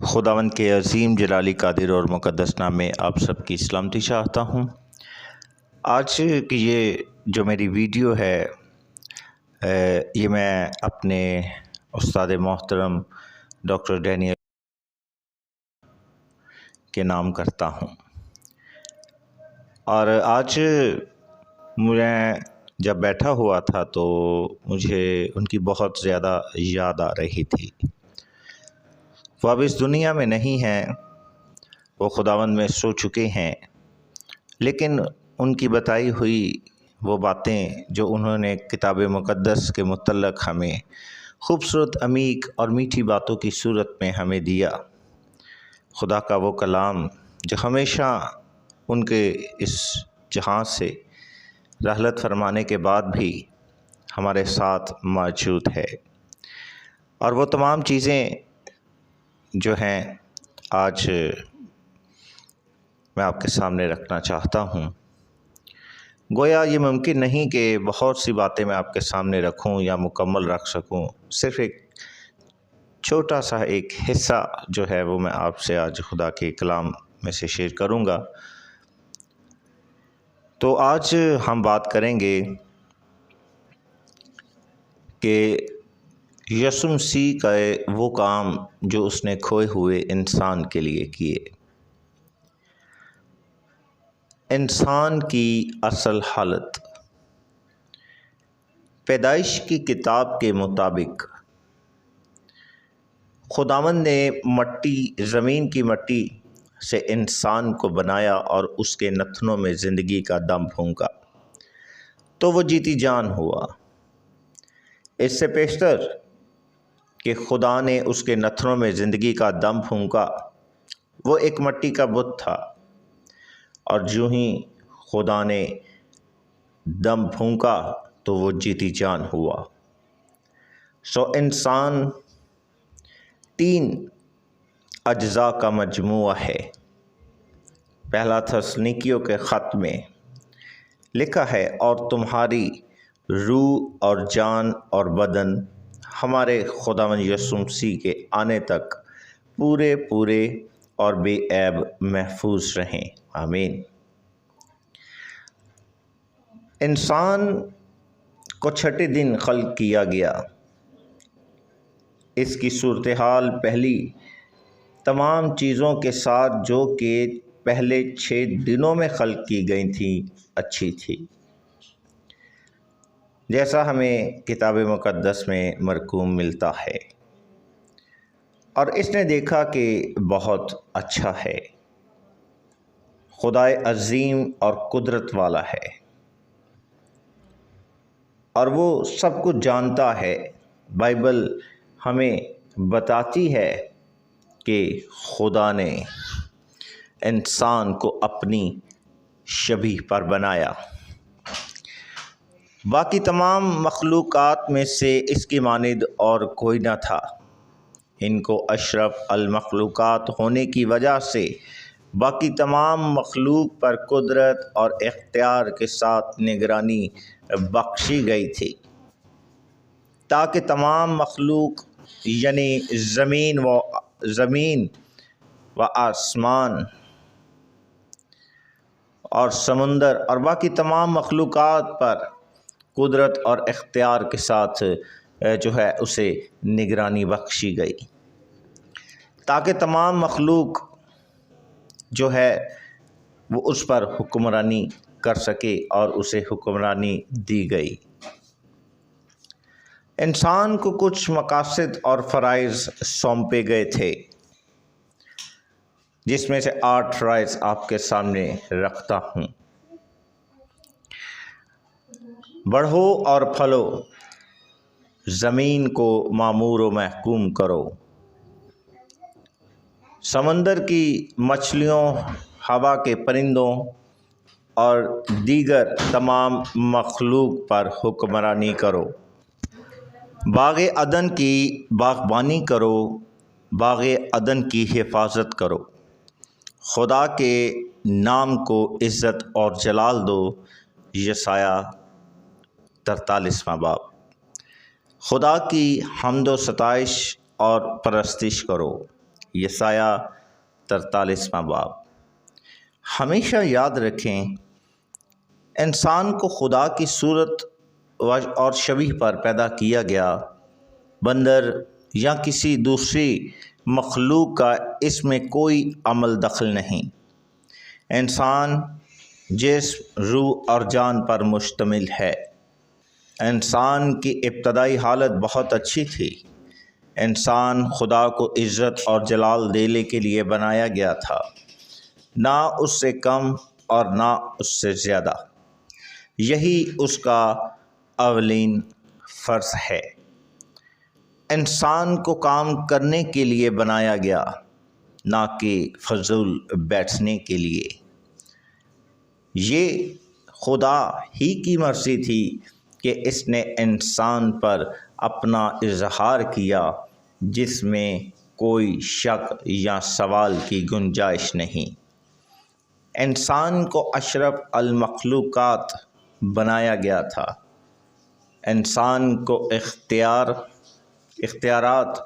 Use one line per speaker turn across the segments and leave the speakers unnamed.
خداوند کے عظیم جلالی قادر اور مقدس نام میں آپ سب کی سلامتی چاہتا ہوں۔ آج کی یہ جو میری ویڈیو ہے یہ میں اپنے استاد محترم ڈاکٹر ڈینیل کے نام کرتا ہوں، اور آج میں جب بیٹھا ہوا تھا تو مجھے ان کی بہت زیادہ یاد آ رہی تھی۔ وہ اب اس دنیا میں نہیں ہیں، وہ خداوند میں سو چکے ہیں، لیکن ان کی بتائی ہوئی وہ باتیں جو انہوں نے کتاب مقدس کے متعلق ہمیں خوبصورت عمیق اور میٹھی باتوں کی صورت میں ہمیں دیا، خدا کا وہ کلام جو ہمیشہ ان کے اس جہاں سے رحلت فرمانے کے بعد بھی ہمارے ساتھ موجود ہے، اور وہ تمام چیزیں جو ہیں آج میں آپ کے سامنے رکھنا چاہتا ہوں۔ گویا یہ ممکن نہیں کہ بہت سی باتیں میں آپ کے سامنے رکھوں یا مکمل رکھ سکوں، صرف ایک چھوٹا سا ایک حصہ جو ہے وہ میں آپ سے آج خدا کے کلام میں سے شیئر کروں گا۔ تو آج ہم بات کریں گے کہ یسوع مسیح کا وہ کام جو اس نے کھوئے ہوئے انسان کے لیے کیے۔ انسان کی اصل حالت پیدائش کی کتاب کے مطابق خداوند نے زمین کی مٹی سے انسان کو بنایا اور اس کے نتنوں میں زندگی کا دم پھونکا تو وہ جیتی جان ہوا۔ اس سے پیشتر کہ خدا نے اس کے نتنوں میں زندگی کا دم پھونکا، وہ ایک مٹی کا بت تھا، اور جو ہی خدا نے دم پھونکا تو وہ جیتی جان ہوا۔ انسان 3 اجزاء کا مجموعہ ہے۔ پہلا تسالونیکیوں کے خط میں لکھا ہے، اور تمہاری روح اور جان اور بدن ہمارے خداوند یسوع مسیح کے آنے تک پورے اور بے عیب محفوظ رہیں، آمین۔ انسان کو چھٹے دن خلق کیا گیا۔ اس کی صورتحال پہلی تمام چیزوں کے ساتھ جو کہ پہلے 6 دنوں میں خلق کی گئی تھیں اچھی تھی، جیسا ہمیں کتاب مقدس میں مرقوم ملتا ہے، اور اس نے دیکھا کہ بہت اچھا ہے۔ خدائے عظیم اور قدرت والا ہے، اور وہ سب کچھ جانتا ہے۔ بائبل ہمیں بتاتی ہے کہ خدا نے انسان کو اپنی شبیہ پر بنایا۔ باقی تمام مخلوقات میں سے اس کی مانند اور کوئی نہ تھا۔ ان کو اشرف المخلوقات ہونے کی وجہ سے باقی تمام مخلوق پر قدرت اور اختیار کے ساتھ نگرانی بخشی گئی تھی، تاکہ تمام مخلوق یعنی زمین و آسمان اور سمندر اور باقی تمام مخلوقات پر قدرت اور اختیار کے ساتھ جو ہے اسے نگرانی بخشی گئی، تاکہ تمام مخلوق جو ہے وہ اس پر حکمرانی کر سکے، اور اسے حکمرانی دی گئی۔ انسان کو کچھ مقاصد اور فرائض سونپے گئے تھے، جس میں سے 8 فرائض آپ کے سامنے رکھتا ہوں۔ بڑھو اور پھلو، زمین کو معمور و محکوم کرو، سمندر کی مچھلیوں، ہوا کے پرندوں اور دیگر تمام مخلوق پر حکمرانی کرو، باغ عدن کی باغبانی کرو، باغ عدن کی حفاظت کرو، خدا کے نام کو عزت اور جلال دو۔ یسایہ 43واں باب۔ خدا کی حمد و ستائش اور پرستش کرو، یسایہ 43واں باب۔ ہمیشہ یاد رکھیں، انسان کو خدا کی صورت اور شبیہ پر پیدا کیا گیا، بندر یا کسی دوسری مخلوق کا اس میں کوئی عمل دخل نہیں۔ انسان جسم، روح اور جان پر مشتمل ہے۔ انسان کی ابتدائی حالت بہت اچھی تھی۔ انسان خدا کو عزت اور جلال دینے کے لیے بنایا گیا تھا، نہ اس سے کم اور نہ اس سے زیادہ۔ یہی اس کا اولین فرض ہے۔ انسان کو کام کرنے کے لیے بنایا گیا، نہ کہ فضول بیٹھنے کے لیے۔ یہ خدا ہی کی مرضی تھی کہ اس نے انسان پر اپنا اظہار کیا، جس میں کوئی شک یا سوال کی گنجائش نہیں۔ انسان کو اشرف المخلوقات بنایا گیا تھا۔ انسان کو اختیارات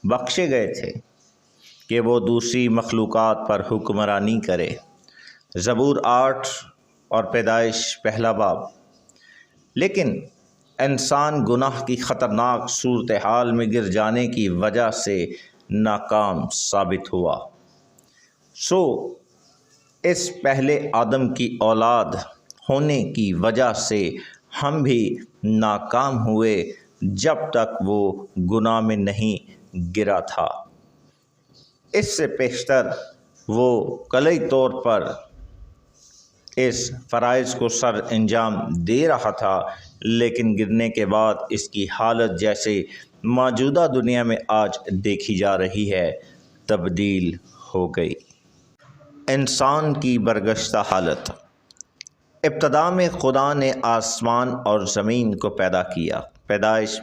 بخشے گئے تھے کہ وہ دوسری مخلوقات پر حکمرانی کرے۔ زبور 8 اور پیدائش 1 باب۔ لیکن انسان گناہ کی خطرناک صورتحال میں گر جانے کی وجہ سے ناکام ثابت ہوا۔ سو اس پہلے آدم کی اولاد ہونے کی وجہ سے ہم بھی ناکام ہوئے جب تک وہ گناہ میں نہیں گرا تھا۔ اس سے پیشتر وہ کلی طور پر اس فرائض کو سر انجام دے رہا تھا، لیکن گرنے کے بعد اس کی حالت جیسے موجودہ دنیا میں آج دیکھی جا رہی ہے تبدیل ہو گئی۔ انسان کی برگشتہ حالت۔ ابتدا میں خدا نے آسمان اور زمین کو پیدا کیا۔ پیدائش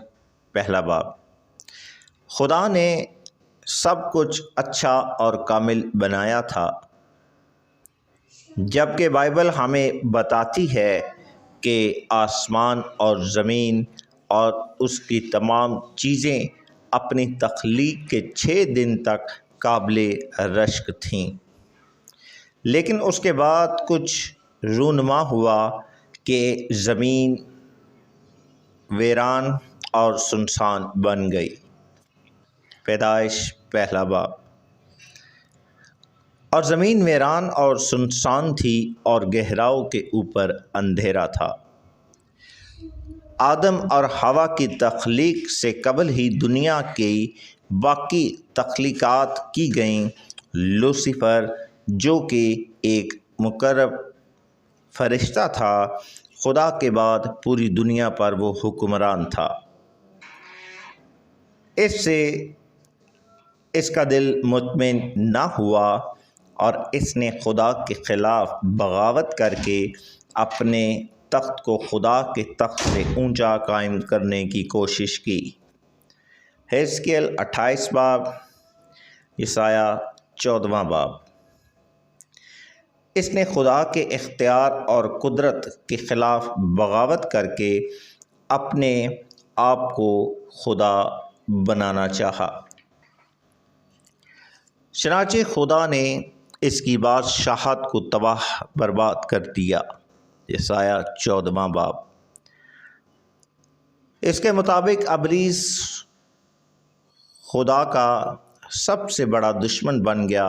1 باب۔ خدا نے سب کچھ اچھا اور کامل بنایا تھا، جبکہ بائبل ہمیں بتاتی ہے کہ آسمان اور زمین اور اس کی تمام چیزیں اپنی تخلیق کے 6 دن تک قابل رشک تھیں، لیکن اس کے بعد کچھ رونما ہوا کہ زمین ویران اور سنسان بن گئی۔ پیدائش 1 باب۔ اور زمین ویران اور سنسان تھی اور گہراؤں کے اوپر اندھیرا تھا۔ آدم اور حوا کی تخلیق سے قبل ہی دنیا کی باقی تخلیقات کی گئیں۔ لوسیفر، جو کہ ایک مقرب فرشتہ تھا، خدا کے بعد پوری دنیا پر وہ حکمران تھا۔ اس سے اس کا دل مطمئن نہ ہوا اور اس نے خدا کے خلاف بغاوت کر کے اپنے تخت کو خدا کے تخت سے اونچا قائم کرنے کی کوشش کی۔ حزقیل 28 باب، یسایہ 14واں باب۔ اس نے خدا کے اختیار اور قدرت کے خلاف بغاوت کر کے اپنے آپ کو خدا بنانا چاہا۔ چنانچہ خدا نے اس کی بادشاہت کو تباہ برباد کر دیا۔ یسایہ 14واں باب۔ اس کے مطابق ابلیس خدا کا سب سے بڑا دشمن بن گیا۔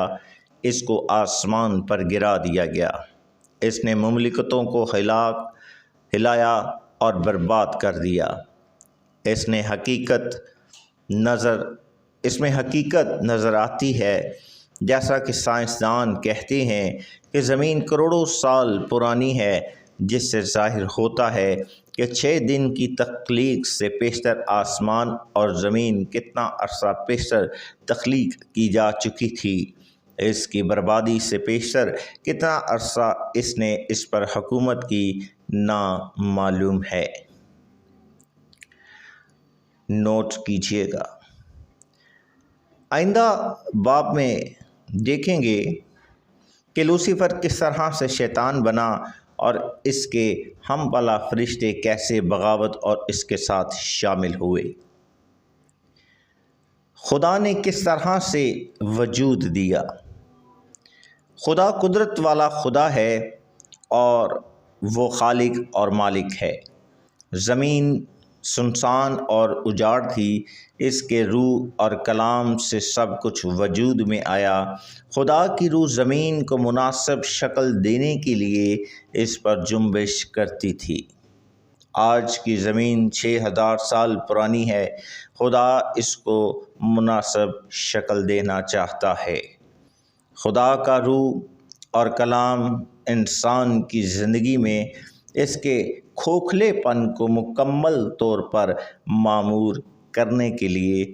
اس کو آسمان پر گرا دیا گیا۔ اس نے مملکتوں کو ہلایا اور برباد کر دیا۔ اس میں حقیقت نظر آتی ہے، جیسا کہ سائنسدان کہتے ہیں کہ زمین کروڑوں سال پرانی ہے، جس سے ظاہر ہوتا ہے کہ 6 دن کی تخلیق سے پیشتر آسمان اور زمین کتنا عرصہ پیشتر تخلیق کی جا چکی تھی۔ اس کی بربادی سے پیشتر کتنا عرصہ اس نے اس پر حکومت کی نامعلوم ہے۔ نوٹ کیجیے گا۔ آئندہ باب میں دیکھیں گے کہ لوسیفر کس طرح سے شیطان بنا اور اس کے ہم پلا فرشتے کیسے بغاوت اور اس کے ساتھ شامل ہوئے۔ خدا نے کس طرح سے وجود دیا۔ خدا قدرت والا خدا ہے اور وہ خالق اور مالک ہے۔ زمین سنسان اور اجاڑ تھی، اس کے روح اور کلام سے سب کچھ وجود میں آیا۔ خدا کی روح زمین کو مناسب شکل دینے کے لیے اس پر جنبش کرتی تھی۔ آج کی زمین 6000 سال پرانی ہے، خدا اس کو مناسب شکل دینا چاہتا ہے۔ خدا کا روح اور کلام انسان کی زندگی میں اس کے کھوکھلے پن کو مکمل طور پر معمور کرنے کے لیے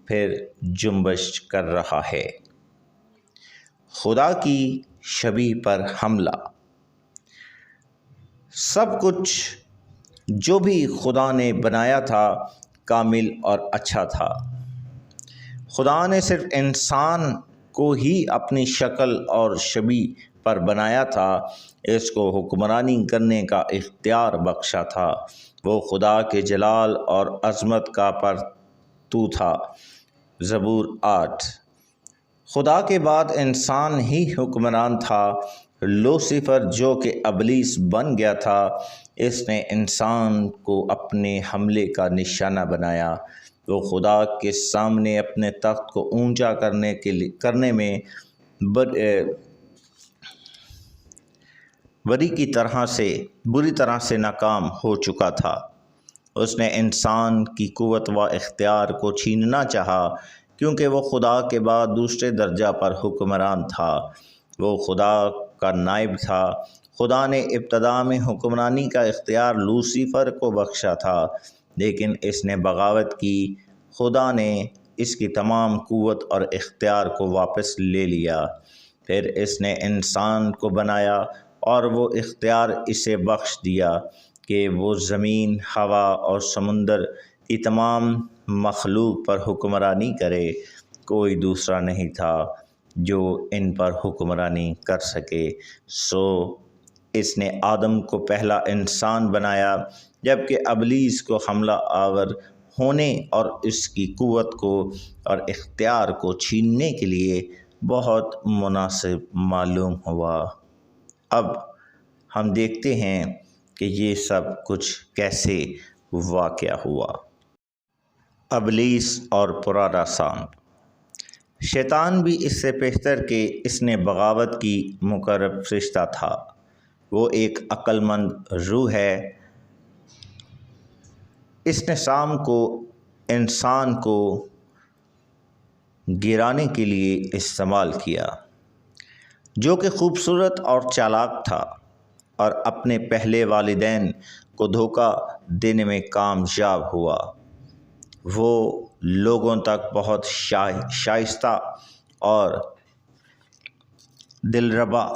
پھر جنبش کر رہا ہے۔ خدا کی شبیہ پر حملہ۔ سب کچھ جو بھی خدا نے بنایا تھا کامل اور اچھا تھا۔ خدا نے صرف انسان کو ہی اپنی شکل اور شبیہ پر بنایا تھا، اس کو حکمرانی کرنے کا اختیار بخشا تھا۔ وہ خدا کے جلال اور عظمت کا پرتو تھا۔ زبور 8۔ خدا کے بعد انسان ہی حکمران تھا۔ لوسیفر جو کہ ابلیس بن گیا تھا، اس نے انسان کو اپنے حملے کا نشانہ بنایا۔ وہ خدا کے سامنے اپنے تخت کو اونچا کرنے میں بری طرح سے ناکام ہو چکا تھا۔ اس نے انسان کی قوت و اختیار کو چھیننا چاہا، کیونکہ وہ خدا کے بعد دوسرے درجہ پر حکمران تھا۔ وہ خدا کا نائب تھا۔ خدا نے ابتدا میں حکمرانی کا اختیار لوسیفر کو بخشا تھا، لیکن اس نے بغاوت کی۔ خدا نے اس کی تمام قوت اور اختیار کو واپس لے لیا۔ پھر اس نے انسان کو بنایا اور وہ اختیار اسے بخش دیا کہ وہ زمین، ہوا اور سمندر کی تمام مخلوق پر حکمرانی کرے۔ کوئی دوسرا نہیں تھا جو ان پر حکمرانی کر سکے۔ سو اس نے آدم کو پہلا انسان بنایا، جبکہ ابلیس کو حملہ آور ہونے اور اس کی قوت کو اور اختیار کو چھیننے کے لیے بہت مناسب معلوم ہوا۔ اب ہم دیکھتے ہیں کہ یہ سب کچھ کیسے واقع ہوا۔ ابلیس اور پرانا سانپ۔ شیطان بھی اس سے بہتر کہ اس نے بغاوت کی مقرب فرشتہ تھا۔ وہ ایک عقل مند روح ہے۔ اس نے شام کو انسان کو گرانے کے لیے استعمال کیا، جو کہ خوبصورت اور چالاک تھا، اور اپنے پہلے والدین کو دھوکہ دینے میں کامیاب ہوا۔ وہ لوگوں تک بہت شائستہ اور دلربا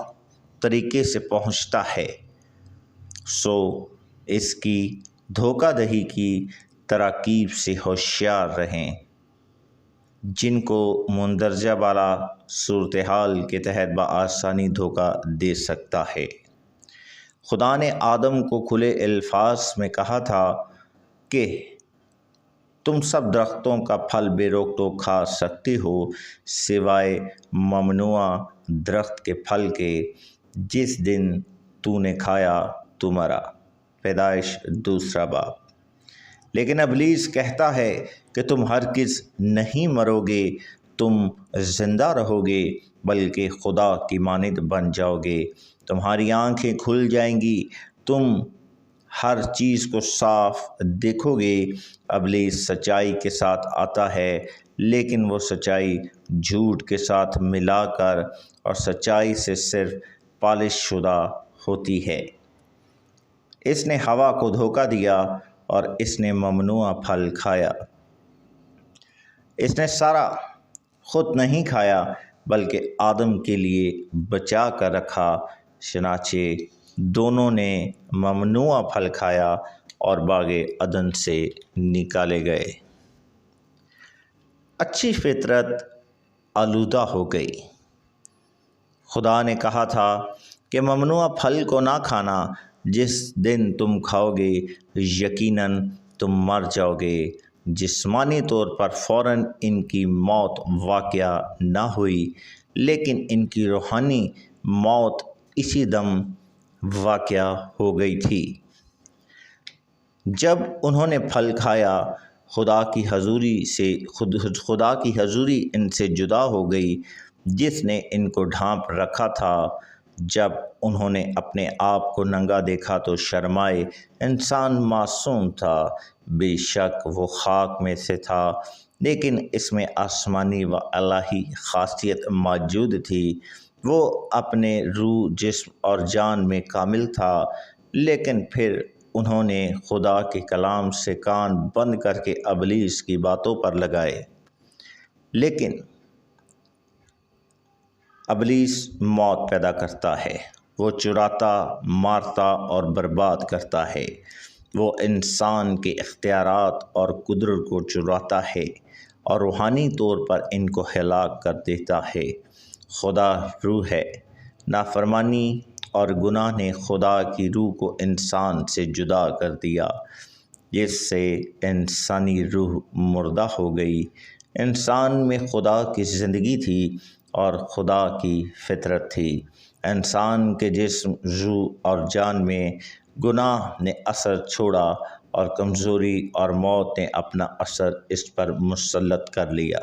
طریقے سے پہنچتا ہے۔ سو اس کی دھوکہ دہی کی تراکیب سے ہوشیار رہیں، جن کو مندرجہ بالا صورتحال کے تحت بآسانی دھوکہ دے سکتا ہے۔ خدا نے آدم کو کھلے الفاظ میں کہا تھا کہ تم سب درختوں کا پھل بے روک ٹوک کھا سکتے ہو، سوائے ممنوع درخت کے پھل کے، جس دن تو نے کھایا تو مرا۔ پیدائش 2 باب۔ لیکن ابلیس کہتا ہے کہ تم ہرگز نہیں مرو گے، تم زندہ رہو گے، بلکہ خدا کی مانند بن جاؤ گے۔ تمہاری آنکھیں کھل جائیں گی، تم ہر چیز کو صاف دیکھو گے۔ ابلیس سچائی کے ساتھ آتا ہے، لیکن وہ سچائی جھوٹ کے ساتھ ملا کر اور سچائی سے صرف پالش شدہ ہوتی ہے۔ اس نے ہوا کو دھوکہ دیا اور اس نے ممنوع پھل کھایا۔ اس نے سارا خود نہیں کھایا، بلکہ آدم کے لیے بچا کر رکھا۔ چنانچہ دونوں نے ممنوع پھل کھایا اور باغ عدن سے نکالے گئے۔ اچھی فطرت آلودہ ہو گئی۔ خدا نے کہا تھا کہ ممنوع پھل کو نہ کھانا، جس دن تم کھاؤ گے یقیناً تم مر جاؤ گے۔ جسمانی طور پر فوراً ان کی موت واقع نہ ہوئی، لیکن ان کی روحانی موت اسی دم واقع ہو گئی تھی جب انہوں نے پھل کھایا۔ خدا کی حضوری ان سے جدا ہو گئی جس نے ان کو ڈھانپ رکھا تھا۔ جب انہوں نے اپنے آپ کو ننگا دیکھا تو شرمائے۔ انسان معصوم تھا، بے شک وہ خاک میں سے تھا، لیکن اس میں آسمانی و الہی خاصیت موجود تھی۔ وہ اپنے روح، جسم اور جان میں کامل تھا، لیکن پھر انہوں نے خدا کے کلام سے کان بند کر کے ابلیس کی باتوں پر لگائے۔ لیکن ابلیس موت پیدا کرتا ہے، وہ چراتا، مارتا اور برباد کرتا ہے۔ وہ انسان کے اختیارات اور قدرت کو چراتا ہے اور روحانی طور پر ان کو ہلاک کر دیتا ہے۔ خدا روح ہے۔ نافرمانی اور گناہ نے خدا کی روح کو انسان سے جدا کر دیا، جس سے انسانی روح مردہ ہو گئی۔ انسان میں خدا کی زندگی تھی اور خدا کی فطرت تھی۔ انسان کے جسم، روح اور جان میں گناہ نے اثر چھوڑا اور کمزوری اور موت نے اپنا اثر اس پر مسلط کر لیا۔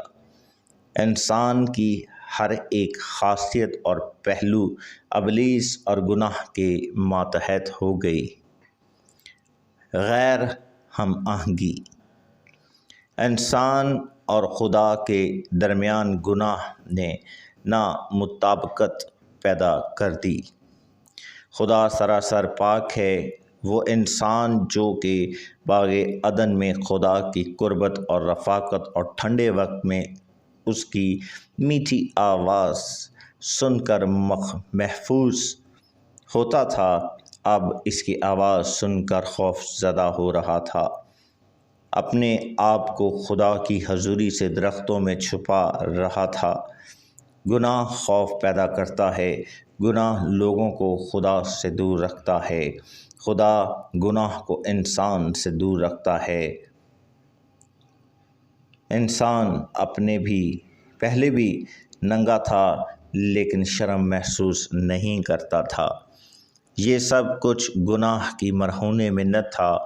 انسان کی ہر ایک خاصیت اور پہلو ابلیس اور گناہ کے ماتحت ہو گئی۔ غیر ہم آہنگی انسان اور خدا کے درمیان گناہ نے نامطابقت پیدا کر دی۔ خدا سراسر پاک ہے۔ وہ انسان جو کہ باغ عدن میں خدا کی قربت اور رفاقت اور ٹھنڈے وقت میں اس کی میٹھی آواز سن کر محفوظ ہوتا تھا، اب اس کی آواز سن کر خوف زدہ ہو رہا تھا۔ اپنے آپ کو خدا کی حضوری سے درختوں میں چھپا رہا تھا۔ گناہ خوف پیدا کرتا ہے۔ گناہ لوگوں کو خدا سے دور رکھتا ہے۔ خدا گناہ کو انسان سے دور رکھتا ہے۔ انسان پہلے بھی ننگا تھا، لیکن شرم محسوس نہیں کرتا تھا۔ یہ سب کچھ گناہ کی مرہون منت تھا۔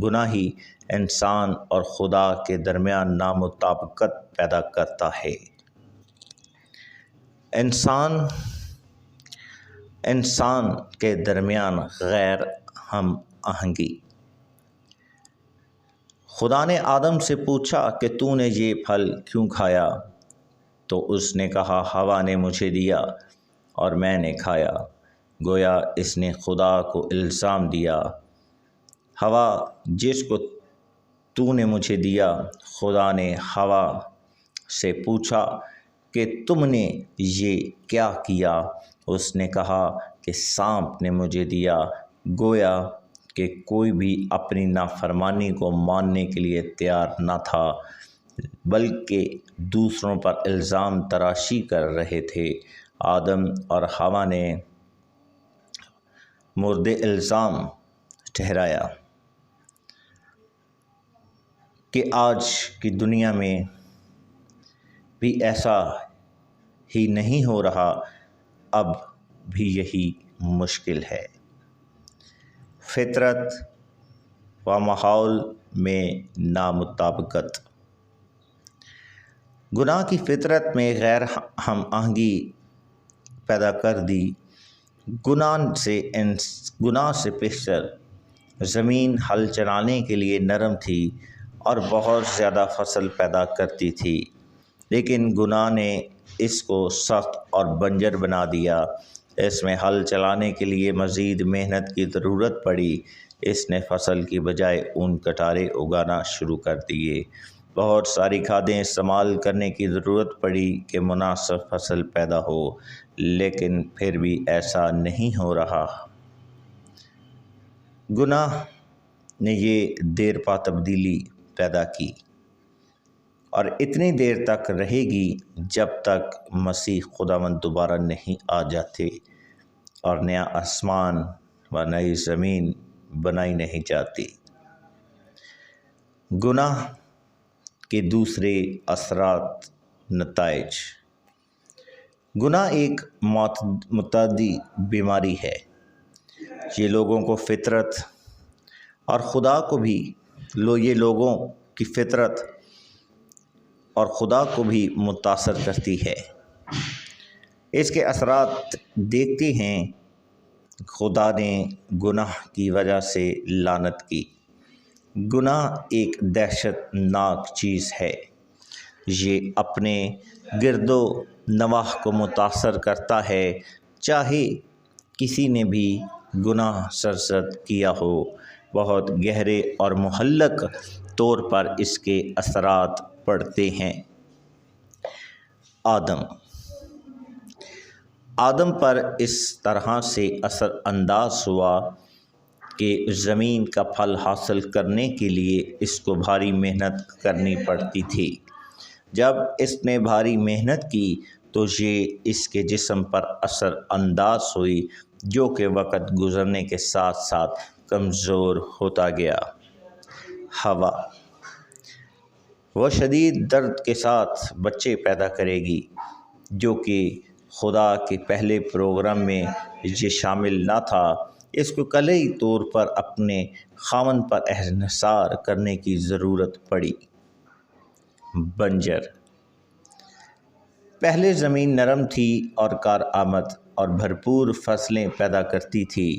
گناہ ہی انسان اور خدا کے درمیان نامطابقت پیدا کرتا ہے۔ انسان کے درمیان غیر ہم آہنگی۔ خدا نے آدم سے پوچھا کہ تو نے یہ پھل کیوں کھایا؟ تو اس نے کہا، ہوا نے مجھے دیا اور میں نے کھایا۔ گویا اس نے خدا کو الزام دیا۔ ہوا جس کو تو نے مجھے دیا۔ خدا نے ہوا سے پوچھا کہ تم نے یہ کیا کیا؟ اس نے کہا کہ سانپ نے مجھے دیا۔ گویا کہ کوئی بھی اپنی نافرمانی کو ماننے کے لیے تیار نہ تھا، بلکہ دوسروں پر الزام تراشی کر رہے تھے۔ آدم اور ہوا نے مورد الزام ٹھہرایا کہ آج کی دنیا میں بھی ایسا ہی نہیں ہو رہا، اب بھی یہی مشکل ہے۔ فطرت و ماحول میں نامطابقت۔ گناہ کی فطرت میں غیر ہم آہنگی پیدا کر دی۔ گناہ سے پیشتر زمین ہل چلانے کے لیے نرم تھی اور بہت زیادہ فصل پیدا کرتی تھی، لیکن گناہ نے اس کو سخت اور بنجر بنا دیا۔ اس میں ہل چلانے کے لیے مزید محنت کی ضرورت پڑی۔ اس نے فصل کی بجائے اون کٹارے اگانا شروع کر دیے۔ بہت ساری کھادیں استعمال کرنے کی ضرورت پڑی کہ مناسب فصل پیدا ہو، لیکن پھر بھی ایسا نہیں ہو رہا۔ گناہ نے یہ دیرپا تبدیلی پیدا کی اور اتنی دیر تک رہے گی جب تک مسیح خداوند دوبارہ نہیں آ جاتے اور نیا آسمان و نئی زمین بنائی نہیں جاتی۔ گناہ کے دوسرے اثرات نتائج۔ گناہ ایک متعدی بیماری ہے۔ یہ لوگوں کو فطرت اور خدا کو بھی یہ لوگوں کی فطرت اور خدا کو بھی متاثر کرتی ہے۔ اس کے اثرات دیکھتے ہیں۔ خدا نے گناہ کی وجہ سے لعنت کی۔ گناہ ایک دہشت ناک چیز ہے۔ یہ اپنے گرد و نواح کو متاثر کرتا ہے، چاہے کسی نے بھی گناہ سرزد کیا ہو۔ بہت گہرے اور معلق طور پر اس کے اثرات پڑتے ہیں۔ آدم پر اس طرح سے اثر انداز ہوا کہ زمین کا پھل حاصل کرنے کے لیے اس کو بھاری محنت کرنی پڑتی تھی۔ جب اس نے بھاری محنت کی تو یہ اس کے جسم پر اثر انداز ہوئی، جو کہ وقت گزرنے کے ساتھ ساتھ کمزور ہوتا گیا۔ ہوا، وہ شدید درد کے ساتھ بچے پیدا کرے گی، جو کہ خدا کے پہلے پروگرام میں یہ شامل نہ تھا۔ اس کو کلئی طور پر اپنے خاوند پر انحصار کرنے کی ضرورت پڑی۔ بنجر، پہلے زمین نرم تھی اور کارآمد اور بھرپور فصلیں پیدا کرتی تھی،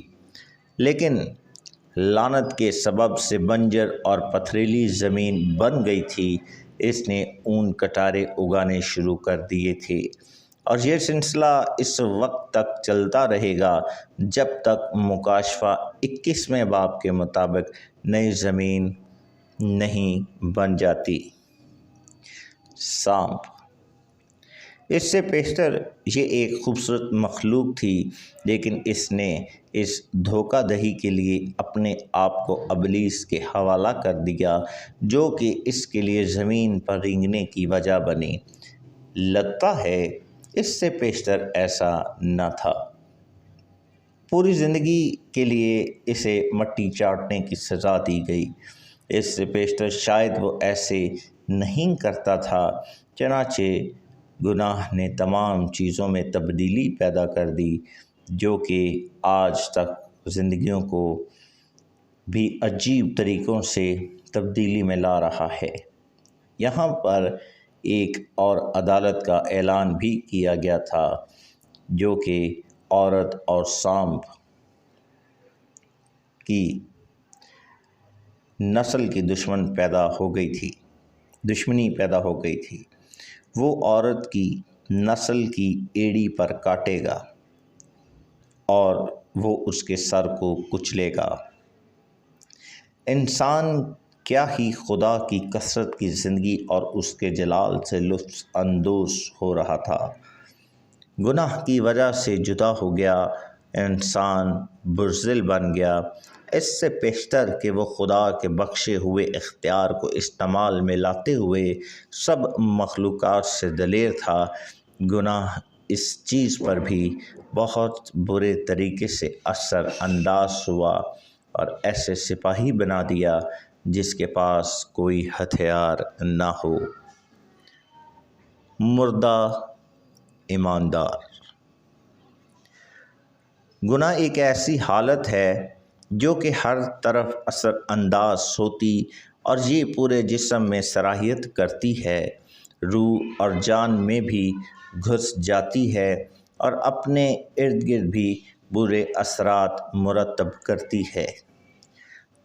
لیکن لعنت کے سبب سے بنجر اور پتھریلی زمین بن گئی تھی۔ اس نے اون کٹارے اگانے شروع کر دیے تھے، اور یہ سلسلہ اس وقت تک چلتا رہے گا جب تک مکاشفہ 21ویں باب کے مطابق نئی زمین نہیں بن جاتی۔ سانپ، اس سے پیشتر یہ ایک خوبصورت مخلوق تھی، لیکن اس نے اس دھوکہ دہی کے لیے اپنے آپ کو ابلیس کے حوالہ کر دیا، جو کہ اس کے لیے زمین پر رینگنے کی وجہ بنی۔ لگتا ہے اس سے پیشتر ایسا نہ تھا۔ پوری زندگی کے لیے اسے مٹی چاٹنے کی سزا دی گئی۔ اس سے پیشتر شاید وہ ایسے نہیں کرتا تھا۔ چنانچہ گناہ نے تمام چیزوں میں تبدیلی پیدا کر دی، جو کہ آج تک زندگیوں کو بھی عجیب طریقوں سے تبدیلی میں لا رہا ہے۔ یہاں پر ایک اور عدالت کا اعلان بھی کیا گیا تھا، جو کہ عورت اور سانپ کی نسل کی دشمنی پیدا ہو گئی تھی۔ وہ عورت کی نسل کی ایڑی پر کاٹے گا اور وہ اس کے سر کو کچلے گا۔ انسان کیا ہی خدا کی کثرت کی زندگی اور اس کے جلال سے لطف اندوز ہو رہا تھا۔ گناہ کی وجہ سے جدا ہو گیا، انسان بزدل بن گیا۔ اس سے پیشتر کہ وہ خدا کے بخشے ہوئے اختیار کو استعمال میں لاتے ہوئے سب مخلوقات سے دلیر تھا، گناہ اس چیز پر بھی بہت برے طریقے سے اثر انداز ہوا اور ایسے سپاہی بنا دیا جس کے پاس کوئی ہتھیار نہ ہو۔ مردہ ایماندار، گناہ ایک ایسی حالت ہے جو کہ ہر طرف اثر انداز ہوتی اور یہ پورے جسم میں سرایت کرتی ہے، روح اور جان میں بھی گھس جاتی ہے اور اپنے ارد گرد بھی برے اثرات مرتب کرتی ہے۔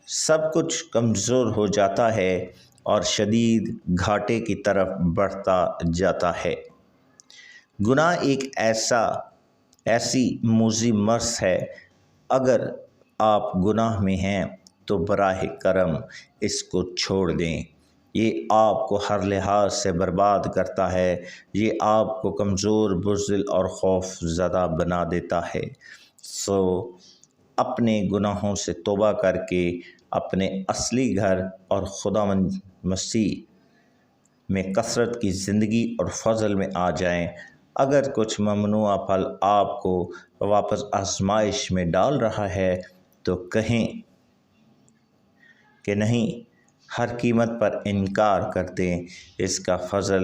سب کچھ کمزور ہو جاتا ہے اور شدید گھاٹے کی طرف بڑھتا جاتا ہے۔ گناہ ایک ایسی موذی مرض ہے۔ اگر آپ گناہ میں ہیں تو براہ کرم اس کو چھوڑ دیں۔ یہ آپ کو ہر لحاظ سے برباد کرتا ہے۔ یہ آپ کو کمزور، بزدل اور خوف زدہ بنا دیتا ہے۔ سو اپنے گناہوں سے توبہ کر کے اپنے اصلی گھر اور خداوند مسیح میں کثرت کی زندگی اور فضل میں آ جائیں۔ اگر کچھ ممنوعہ پھل آپ کو واپس آزمائش میں ڈال رہا ہے تو کہیں کہ نہیں، ہر قیمت پر انکار کر دیں، اس کا فضل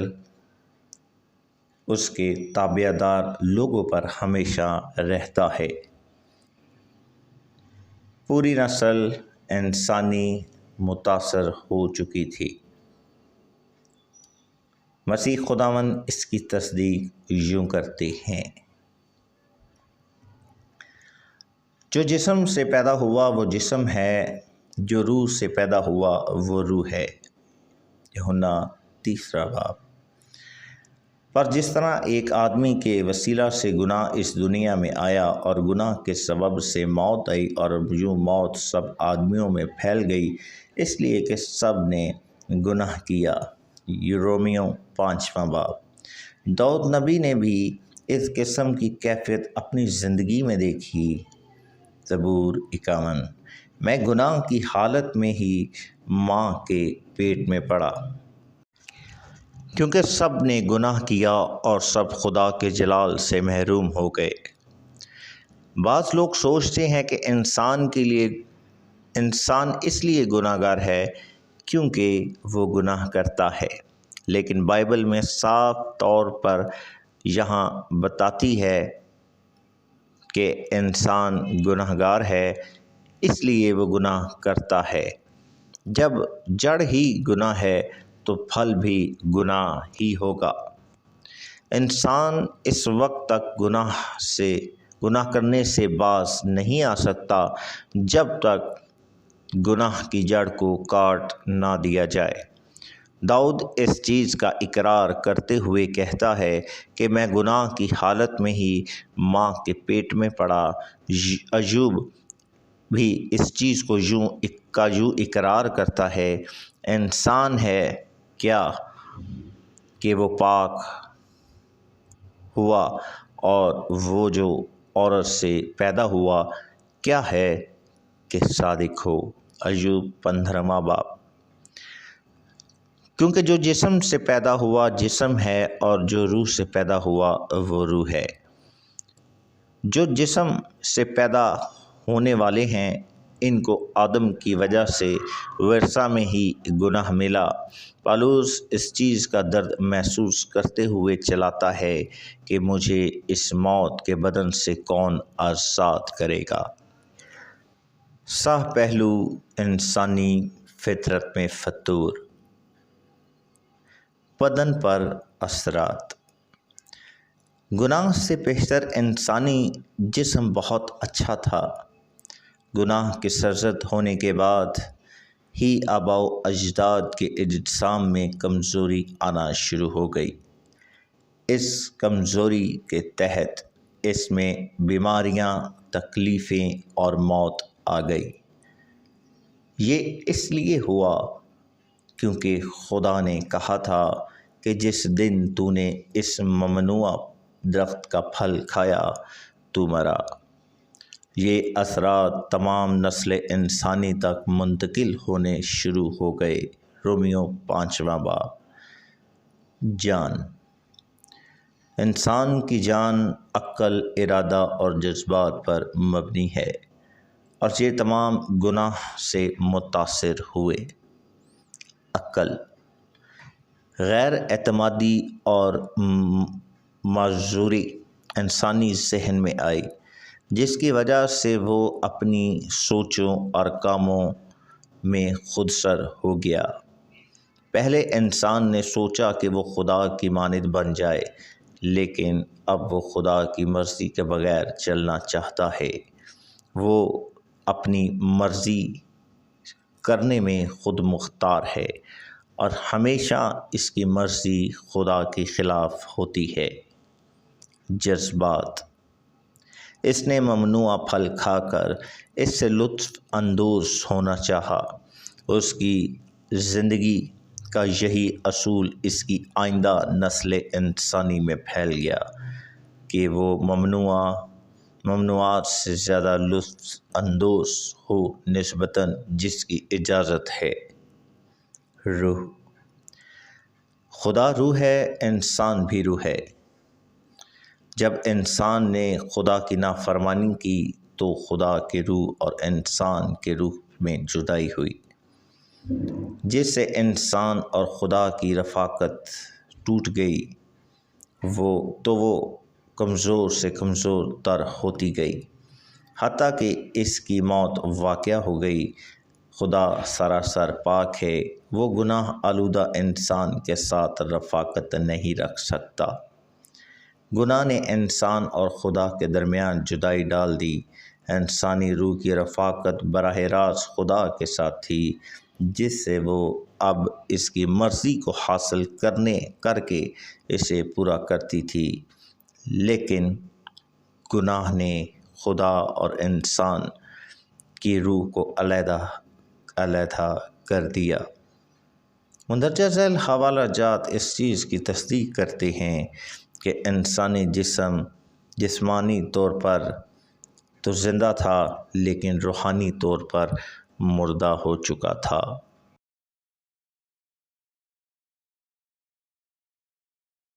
اس کے تابع دار لوگوں پر ہمیشہ رہتا ہے۔ پوری نسل انسانی متاثر ہو چکی تھی۔ مسیح خداوند اس کی تصدیق یوں کرتے ہیں، جو جسم سے پیدا ہوا وہ جسم ہے، جو روح سے پیدا ہوا وہ روح ہے۔ یوحنا 3 باب۔ پر جس طرح ایک آدمی کے وسیلہ سے گناہ اس دنیا میں آیا اور گناہ کے سبب سے موت آئی اور یوں موت سب آدمیوں میں پھیل گئی، اس لیے کہ سب نے گناہ کیا۔ رومیو 5 باب۔ داؤد نبی نے بھی اس قسم کی کیفیت اپنی زندگی میں دیکھی۔ زبور 51۔ میں گناہ کی حالت میں ہی ماں کے پیٹ میں پڑا، کیونکہ سب نے گناہ کیا اور سب خدا کے جلال سے محروم ہو گئے۔ بعض لوگ سوچتے ہیں کہ انسان اس لیے گناہ گار ہے کیونکہ وہ گناہ کرتا ہے، لیکن بائبل میں صاف طور پر یہاں بتاتی ہے کہ انسان گناہ گار ہے اس لیے وہ گناہ کرتا ہے۔ جب جڑ ہی گناہ ہے تو پھل بھی گناہ ہی ہوگا۔ انسان اس وقت تک گناہ کرنے سے باز نہیں آ سکتا جب تک گناہ کی جڑ کو کاٹ نہ دیا جائے۔ داؤد اس چیز کا اقرار کرتے ہوئے کہتا ہے کہ میں گناہ کی حالت میں ہی ماں کے پیٹ میں پڑا۔ ایوب بھی اس چیز کو یوں اقرار کرتا ہے، انسان ہے کیا کہ وہ پاک ہوا، اور وہ جو عورت سے پیدا ہوا کیا ہے کہ صادق ہو۔ ایوب 15 باب۔ کیونکہ جو جسم سے پیدا ہوا جسم ہے اور جو روح سے پیدا ہوا وہ روح ہے۔ جو جسم سے پیدا ہونے والے ہیں ان کو آدم کی وجہ سے ورثہ میں ہی گناہ ملا۔ پالوس اس چیز کا درد محسوس کرتے ہوئے چلاتا ہے کہ مجھے اس موت کے بدن سے کون آزاد کرے گا۔ سہ پہلو انسانی فطرت میں فطور۔ بدن پر اثرات۔ گناہ سے پیشتر انسانی جسم بہت اچھا تھا۔ گناہ کے سرزد ہونے کے بعد ہی آباء و اجداد کے اجسام میں کمزوری آنا شروع ہو گئی۔ اس کمزوری کے تحت اس میں بیماریاں، تکلیفیں اور موت آ گئی۔ یہ اس لیے ہوا کیونکہ خدا نے کہا تھا کہ جس دن تو نے اس ممنوع درخت کا پھل کھایا تو مرا۔ یہ اثرات تمام نسل انسانی تک منتقل ہونے شروع ہو گئے۔ رومیو 5 باب۔ جان۔ انسان کی جان عقل، ارادہ اور جذبات پر مبنی ہے اور یہ تمام گناہ سے متاثر ہوئے۔ عقل غیر اعتمادی اور معذوری انسانی ذہن میں آئی، جس کی وجہ سے وہ اپنی سوچوں اور کاموں میں خود سر ہو گیا۔ پہلے انسان نے سوچا کہ وہ خدا کی مانند بن جائے، لیکن اب وہ خدا کی مرضی کے بغیر چلنا چاہتا ہے۔ وہ اپنی مرضی کرنے میں خود مختار ہے اور ہمیشہ اس کی مرضی خدا کے خلاف ہوتی ہے۔ جذبات۔ اس نے ممنوع پھل کھا کر اس سے لطف اندوز ہونا چاہا۔ اس کی زندگی کا یہی اصول اس کی آئندہ نسل انسانی میں پھیل گیا کہ وہ ممنوعات سے زیادہ لطف اندوز ہو نسبتاً جس کی اجازت ہے۔ روح۔ خدا روح ہے، انسان بھی روح ہے۔ جب انسان نے خدا کی نافرمانی کی تو خدا کی روح اور انسان کے روح میں جدائی ہوئی۔ جس سے انسان اور خدا کی رفاقت ٹوٹ گئی وہ کمزور سے کمزور تر ہوتی گئی، حتیٰ کہ اس کی موت واقع ہو گئی۔ خدا سراسر پاک ہے، وہ گناہ آلودہ انسان کے ساتھ رفاقت نہیں رکھ سکتا۔ گناہ نے انسان اور خدا کے درمیان جدائی ڈال دی۔ انسانی روح کی رفاقت براہ راست خدا کے ساتھ تھی، جس سے وہ اب اس کی مرضی کو حاصل کر کے اسے پورا کرتی تھی، لیکن گناہ نے خدا اور انسان کی روح کو علیحدہ کر دیا۔ مندرجہ ذیل حوالہ جات اس چیز کی تصدیق کرتے ہیں کہ انسانی جسم جسمانی طور پر تو زندہ تھا، لیکن روحانی طور پر مردہ ہو چکا تھا۔